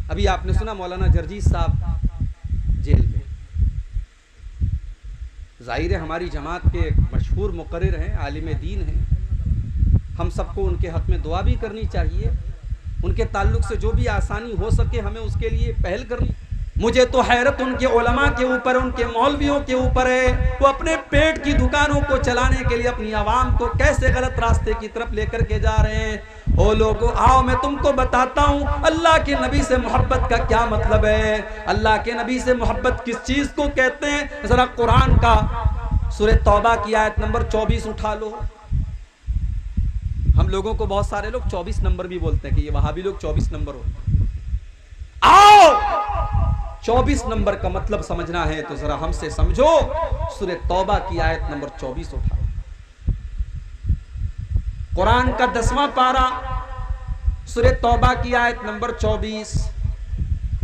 ابھی آپ نے سنا مولانا جرجیس صاحب جیل میں. ظاہر ہے ہماری جماعت کے مشہور مقرر ہیں، عالم دین ہیں، ہم سب کو ان کے حق میں دعا بھی کرنی چاہیے. ان کے تعلق سے جو بھی آسانی ہو سکے ہمیں اس کے لیے پہل کرنی. مجھے تو حیرت ان کے علماء کے اوپر، ان کے مولویوں کے اوپر ہے. وہ اپنے پیٹ کی دکانوں کو چلانے کے لیے اپنی عوام کو کیسے غلط راستے کی طرف لے کر کے جا رہے ہیں. او لوگو آؤ میں تم کو بتاتا ہوں اللہ کے نبی سے محبت کا کیا مطلب ہے. اللہ کے نبی سے محبت کس چیز کو کہتے ہیں؟ ذرا قرآن کا سورہ توبہ کی آیت نمبر 24 اٹھا لو. ہم لوگوں کو بہت سارے لوگ 24 نمبر بھی بولتے ہیں کہ یہ وہابی لوگ 24 نمبر ہوتے. آؤ 24 نمبر کا مطلب سمجھنا ہے تو ذرا ہم سے سمجھو. سورہ توبہ کی آیت نمبر 24 اٹھا. قرآن کا 10واں پارہ سورہ توبہ کی آیت نمبر 24.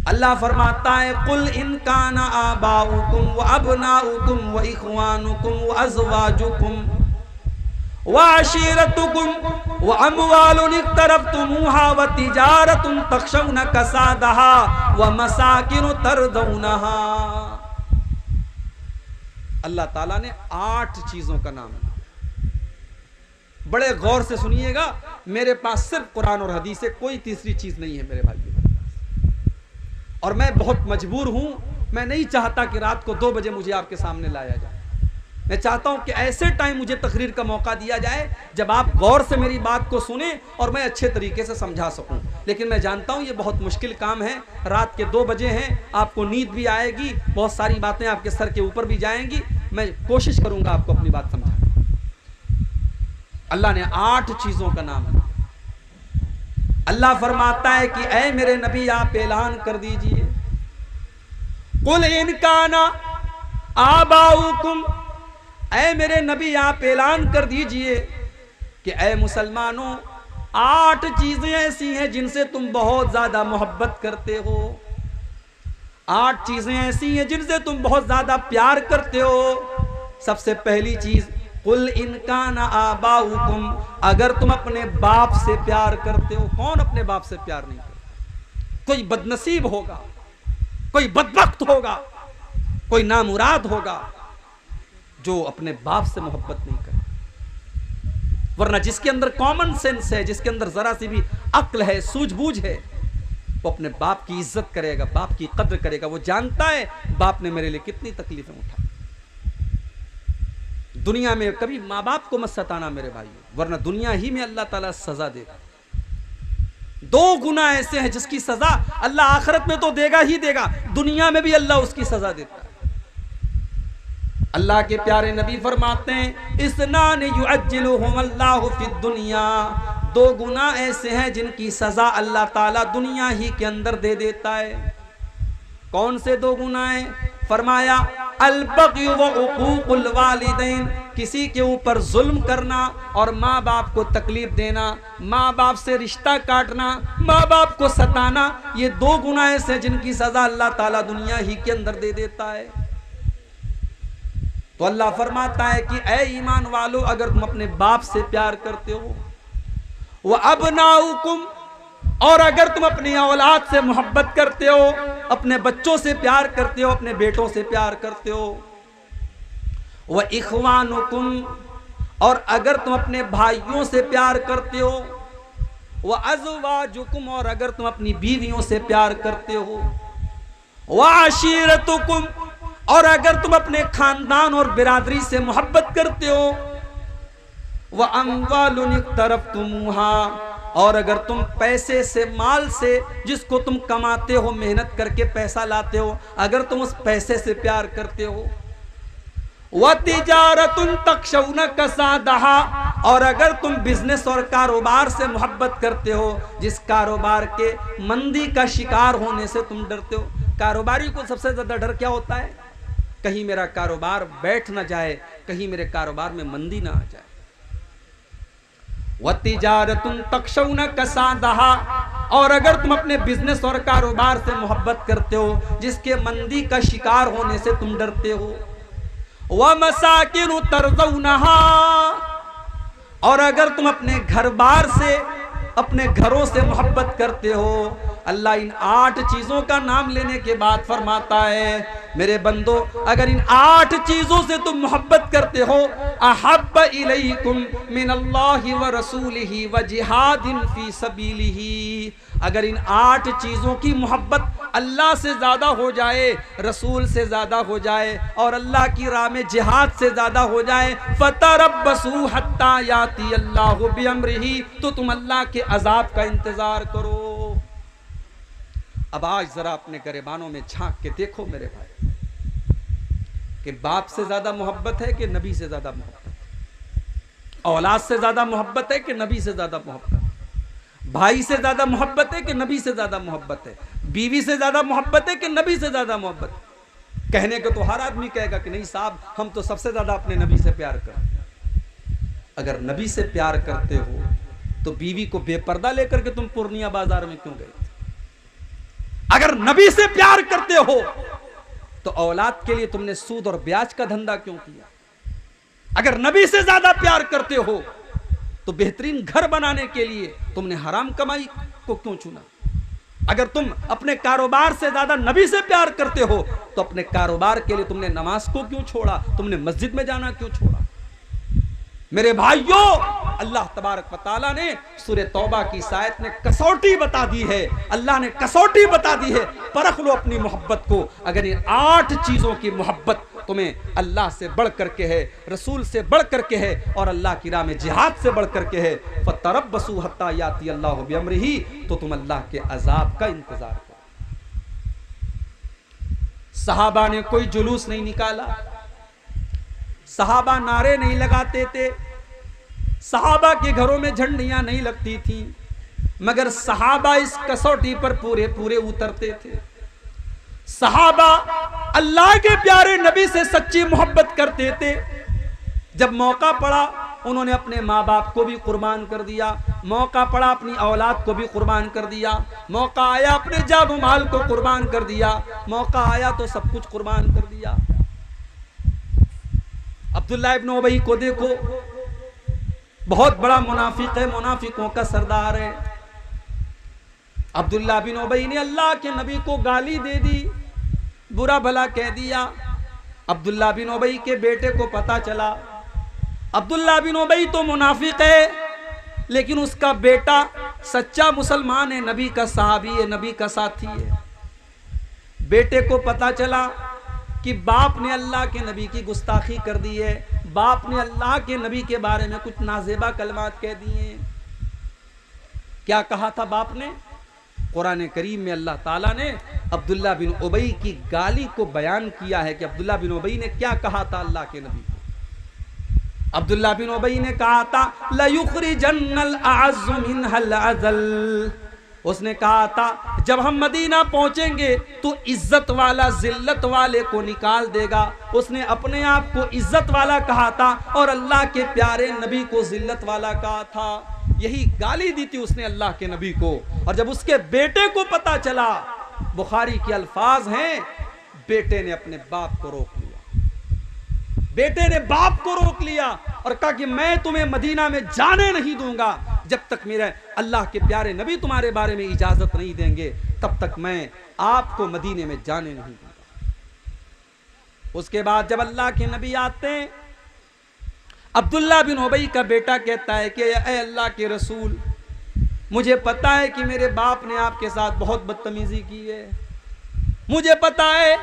اللہ فرماتا ہے قل ان کان آباؤکم وابناؤکم واخوانکم وازواجکم وعشیرتکم واموال اقترفتموها وتجارۃ تخشون کسادها ومساکن ترضونها. اللہ تعالیٰ نے 8 چیزوں کا نام ہے. بڑے غور سے سنیے گا، میرے پاس صرف قرآن اور حدیث ہے، کوئی تیسری چیز نہیں ہے میرے بھائی. اور میں بہت مجبور ہوں، میں نہیں چاہتا کہ رات کو 2 بجے مجھے آپ کے سامنے لایا جائے. میں چاہتا ہوں کہ ایسے ٹائم مجھے تقریر کا موقع دیا جائے جب آپ غور سے میری بات کو سنیں اور میں اچھے طریقے سے سمجھا سکوں. لیکن میں جانتا ہوں یہ بہت مشکل کام ہے. رات کے 2 بجے ہیں، آپ کو نیند بھی آئے گی، بہت ساری باتیں آپ کے سر کے اوپر بھی جائیں گی. میں کوشش کروں گا آپ کو اپنی بات سمجھانے. اللہ نے 8 چیزوں کا نام ہے. اللہ فرماتا ہے کہ اے میرے نبی آپ اعلان کر دیجئے قل ان کان آباؤکم، اے میرے نبی آپ اعلان کر دیجئے کہ اے مسلمانوں 8 چیزیں ایسی ہیں جن سے تم بہت زیادہ محبت کرتے ہو. 8 چیزیں ایسی ہیں جن سے تم بہت زیادہ پیار کرتے ہو. سب سے پہلی چیز قل ان کان آباؤکم، اگر تم اپنے باپ سے پیار کرتے ہو. کون اپنے باپ سے پیار نہیں کرتا؟ کوئی بدنصیب ہوگا، کوئی بدبخت ہوگا، کوئی نامراد ہوگا جو اپنے باپ سے محبت نہیں کرے. ورنہ جس کے اندر کامن سینس ہے، جس کے اندر ذرا سی بھی عقل ہے، سوجھ بوجھ ہے، وہ اپنے باپ کی عزت کرے گا، باپ کی قدر کرے گا. وہ جانتا ہے باپ نے میرے لیے کتنی تکلیفیں اٹھائی. دنیا میں کبھی ماں باپ کو مت ستانا میرے بھائی، ورنہ دنیا ہی میں اللہ تعالیٰ سزا دے گا. 2 گناہ ایسے ہیں جس کی سزا اللہ آخرت میں تو دے گا ہی دے گا، دنیا میں بھی اللہ اس کی سزا دیتا ہے. اللہ کے پیارے نبی فرماتے ہیں اثنان یعجلہم اللہ فی الدنیا، 2 گناہ ایسے ہیں جن کی سزا اللہ تعالیٰ دنیا ہی کے اندر دے دیتا ہے. کون سے 2 گناہ ہیں؟ فرمایا البغی و عقوق الوالدین، کسی کے اوپر ظلم کرنا اور ماں باپ کو تکلیف دینا، ماں باپ سے رشتہ کاٹنا، ماں باپ کو ستانا. یہ 2 گناہ ایسے جن کی سزا اللہ تعالیٰ دنیا ہی کے اندر دے دیتا ہے. تو اللہ فرماتا ہے کہ اے ایمان والو اگر تم اپنے باپ سے پیار کرتے ہو، وَأَبْنَاؤُكُمْ، اور اگر تم اپنی اولاد سے محبت کرتے ہو، اپنے بچوں سے پیار کرتے ہو، اپنے بیٹوں سے پیار کرتے ہو، وَإِخْوَانُكُمْ، اور اگر تم اپنے بھائیوں سے پیار کرتے ہو، وَأَزْوَاجُكُمْ، اور اگر تم اپنی بیویوں سے پیار کرتے ہو، وَعَشِيرَتُكُمْ، اور اگر تم اپنے خاندان اور برادری سے محبت کرتے ہو، وَأَمْوَالٌ اقْتَرَفْتُمُوهَا، اور اگر تم پیسے سے، مال سے، جس کو تم کماتے ہو، محنت کر کے پیسہ لاتے ہو، اگر تم اس پیسے سے پیار کرتے ہو، وَتِجَارَةٌ تَخْشَوْنَ كَسَادَهَا، اور اگر تم بزنس اور کاروبار سے محبت کرتے ہو، جس کاروبار کے مندی کا شکار ہونے سے تم ڈرتے ہو. کاروباری کو سب سے زیادہ ڈر کیا ہوتا ہے؟ کہیں میرا کاروبار بیٹھ نہ جائے، کہیں میرے کاروبار میں مندی نہ آ جائے. وَتِجَارَةٌ تَخْشَوْنَ كَسَادَهَا، اور اگر تم اپنے بزنس اور کاروبار سے محبت کرتے ہو جس کے مندی کا شکار ہونے سے تم ڈرتے ہو، وَمَسَاكِنُ تَرْضَوْنَهَا، اور اگر تم اپنے گھر بار سے اپنے گھروں سے محبت کرتے ہو۔ اللہ ان 8 چیزوں کا نام لینے کے بعد فرماتا ہے میرے بندو اگر ان 8 چیزوں سے تم محبت کرتے ہو، احب الیکم من اللہ ورسولہ وجہاد فی سبیلہ، اگر ان 8 چیزوں کی محبت اللہ سے زیادہ ہو جائے، رسول سے زیادہ ہو جائے اور اللہ کی راہ میں جہاد سے زیادہ ہو جائے، فتربصوا حتی یاتی اللہ بامرہ، تو تم اللہ کے عذاب کا انتظار کرو۔ اب آج ذرا اپنے گریبانوں میں جھانک کے دیکھو میرے بھائی کہ باپ سے زیادہ محبت ہے کہ نبی سے زیادہ محبت ہے؟ اولاد سے زیادہ محبت ہے کہ نبی سے زیادہ محبت ہے؟ بھائی سے زیادہ محبت ہے کہ نبی سے زیادہ محبت ہے؟ بیوی سے زیادہ محبت ہے کہ نبی سے زیادہ محبت ہے؟ کہنے کو تو ہر آدمی کہے گا کہ نہیں صاحب ہم تو سب سے زیادہ اپنے نبی سے پیار کرتے ہیں۔ اگر نبی سے پیار کرتے ہو تو بیوی کو بے پردہ لے کر کے تم پورنیہ بازار میں کیوں گئے تھے؟ اگر نبی سے پیار کرتے ہو تو اولاد کے لیے تم نے سود اور بیاج کا دھندا کیوں کیا؟ اگر نبی سے زیادہ پیار کرتے ہو تو بہترین گھر بنانے کے لیے تم نے حرام کمائی کو کیوں چنا؟ اگر تم اپنے کاروبار سے زیادہ نبی سے پیار کرتے ہو تو اپنے کاروبار کے لیے تم نے نماز کو کیوں چھوڑا؟ تم نے مسجد میں جانا کیوں چھوڑا؟ میرے بھائیوں اللہ تبارک و تعالیٰ نے سورہ توبہ کی اس آیت میں کسوٹی بتا دی ہے، اللہ نے کسوٹی بتا دی ہے، پرکھ لو اپنی محبت کو۔ اگر یہ 8 چیزوں کی محبت تمہیں اللہ سے بڑھ کر کے ہے، رسول سے بڑھ کر کے ہے اور اللہ کی راہ میں جہاد سے بڑھ کر کے ہے، فَتَرَبَّصُوا حَتَّى يَأْتِيَ اللَّهُ بِأَمْرِهِ، تو تم اللہ کے عذاب کا انتظار کرو۔ صحابہ نے کوئی جلوس نہیں نکالا، صحابہ نعرے نہیں لگاتے تھے، صحابہ کے گھروں میں جھنڈیاں نہیں لگتی تھیں، مگر صحابہ اس کسوٹی پر پورے پورے اترتے تھے۔ صحابہ اللہ کے پیارے نبی سے سچی محبت کرتے تھے۔ جب موقع پڑا انہوں نے اپنے ماں باپ کو بھی قربان کر دیا، موقع پڑا اپنی اولاد کو بھی قربان کر دیا، موقع آیا اپنے جان و مال کو قربان کر دیا، موقع آیا تو سب کچھ قربان کر دیا۔ عبداللہ ابن ابی کو دیکھو، بہت بڑا منافق ہے، منافقوں کا سردار ہے۔ عبداللہ بن ابی نے اللہ کے نبی کو گالی دے دی، برا بھلا کہہ دیا۔ عبداللہ بن ابی کے بیٹے کو پتا چلا، عبداللہ بن ابی تو منافق ہے لیکن اس کا بیٹا سچا مسلمان ہے، نبی کا صحابی ہے، نبی کا ساتھی ہے۔ بیٹے کو پتا چلا کہ باپ نے اللہ کے نبی کی گستاخی کر دی ہے، باپ نے اللہ کے نبی کے بارے میں کچھ نازیبا کلمات کہہ دیے۔ کیا کہا تھا باپ نے؟ قرآن کریم میں اللہ تعالیٰ نے عبداللہ بن ابی کی گالی کو بیان کیا ہے کہ عبداللہ بن ابی نے کیا کہا تھا اللہ کے نبی کو۔ عبداللہ بن ابی نے کہا تھا لَيُخْرِجَنَّ الْأَعَزُّ مِنْهَا الْأَذَلَّ، اس نے کہا تھا جب ہم مدینہ پہنچیں گے تو عزت والا ذلت والے کو نکال دے گا۔ اس نے اپنے آپ کو عزت والا کہا تھا اور اللہ کے پیارے نبی کو ذلت والا کہا تھا۔ یہی گالی دی تھی اس نے اللہ کے نبی کو، اور جب اس کے بیٹے کو پتا چلا، بخاری کے الفاظ ہیں، بیٹے نے اپنے باپ کو روک لیا، بیٹے نے باپ کو روک لیا اور کہا کہ میں تمہیں مدینہ میں جانے نہیں دوں گا جب تک میرے اللہ کے پیارے نبی تمہارے بارے میں اجازت نہیں دیں گے، تب تک میں آپ کو مدینے میں جانے نہیں دوں گا۔ اس کے بعد جب اللہ کے نبی آتے ہیں، عبداللہ بن ابی کا بیٹا کہتا ہے کہ اے اللہ کے رسول، مجھے پتا ہے کہ میرے باپ نے آپ کے ساتھ بہت بدتمیزی کی ہے، مجھے پتا ہے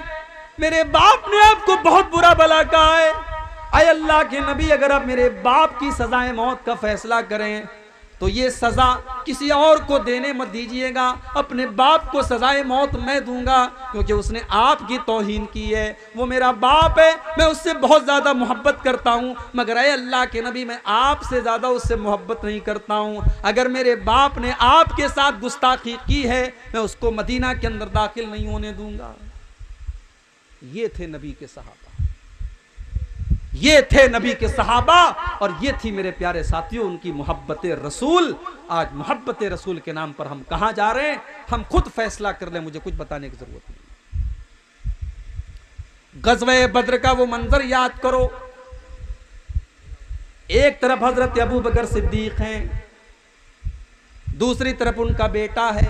میرے باپ نے آپ کو بہت برا بھلا کہا ہے، اے اللہ کے نبی اگر آپ میرے باپ کی سزائے موت کا فیصلہ کریں تو یہ سزا کسی اور کو دینے مت دیجئے گا، اپنے باپ کو سزائے موت میں دوں گا، کیونکہ اس نے آپ کی توہین کی ہے، وہ میرا باپ ہے، میں اس سے بہت زیادہ محبت کرتا ہوں، مگر اے اللہ کے نبی میں آپ سے زیادہ اس سے محبت نہیں کرتا ہوں، اگر میرے باپ نے آپ کے ساتھ گستاخی کی ہے میں اس کو مدینہ کے اندر داخل نہیں ہونے دوں گا۔ یہ تھے نبی کے صحابہ، یہ تھے نبی کے صحابہ، اور یہ تھی میرے پیارے ساتھیوں ان کی محبت رسول۔ آج محبت رسول کے نام پر ہم کہاں جا رہے ہیں؟ ہم خود فیصلہ کر لیں، مجھے کچھ بتانے کی ضرورت نہیں۔ غزوہ بدر کا وہ منظر یاد کرو، ایک طرف حضرت ابو بکر صدیق ہیں، دوسری طرف ان کا بیٹا ہے،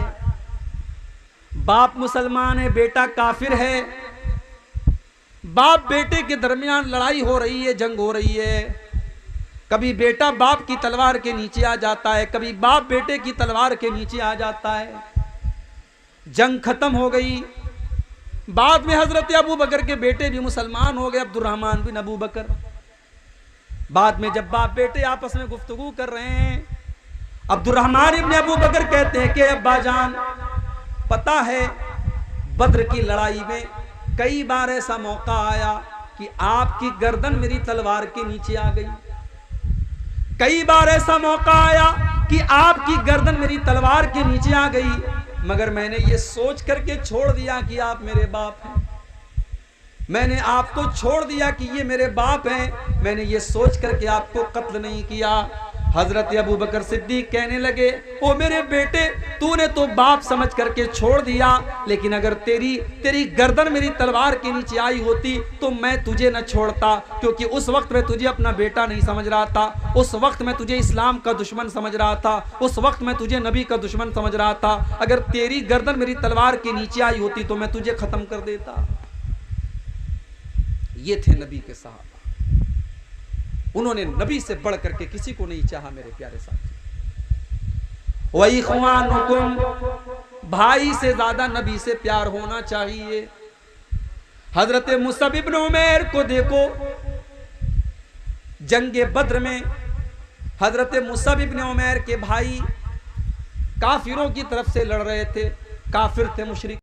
باپ مسلمان ہے، بیٹا کافر ہے، باپ بیٹے کے درمیان لڑائی ہو رہی ہے، جنگ ہو رہی ہے، کبھی بیٹا باپ کی تلوار کے نیچے آ جاتا ہے، کبھی باپ بیٹے کی تلوار کے نیچے آ جاتا ہے، جنگ ختم ہو گئی، بعد میں حضرت ابو بکر کے بیٹے بھی مسلمان ہو گئے، عبد الرحمن بن ابو بکر۔ بعد میں جب باپ بیٹے آپس میں گفتگو کر رہے ہیں، عبد الرحمن بن ابو بکر کہتے ہیں کہ ابا جان پتہ ہے بدر کی لڑائی میں کئی بار ایسا موقع آیا کہ آپ کی گردن میری تلوار کے نیچے آ گئی، کئی بار ایسا موقع آیا کہ آپ کی گردن میری تلوار کے نیچے آ گئی، مگر میں نے یہ سوچ کر کے چھوڑ دیا کہ آپ میرے باپ ہیں، میں نے آپ کو چھوڑ دیا کہ یہ میرے باپ ہیں، میں نے یہ سوچ کر کے آپ کو قتل نہیں کیا۔ حضرت ابو بکر صدیق کہنے لگے او میرے بیٹے تو نے تو باپ سمجھ کر کے چھوڑ دیا، لیکن اگر تیری گردن میری تلوار کے نیچے آئی ہوتی تو میں تجھے نہ چھوڑتا، کیونکہ اس وقت میں تجھے اپنا بیٹا نہیں سمجھ رہا تھا، اس وقت میں تجھے اسلام کا دشمن سمجھ رہا تھا، اس وقت میں تجھے نبی کا دشمن سمجھ رہا تھا، اگر تیری گردن میری تلوار کے نیچے آئی ہوتی تو میں تجھے ختم کر دیتا۔ یہ تھے نبی کے صحابہ، انہوں نے نبی سے بڑھ کر کے کسی کو نہیں چاہا میرے پیارے ساتھی۔ وَإِخْوَانُكُمْ، بھائی سے زیادہ نبی سے پیار ہونا چاہیے۔ حضرت مصعب بن عمیر کو دیکھو، جنگ بدر میں حضرت مصعب بن عمیر کے بھائی کافروں کی طرف سے لڑ رہے تھے، کافر تھے، مشرک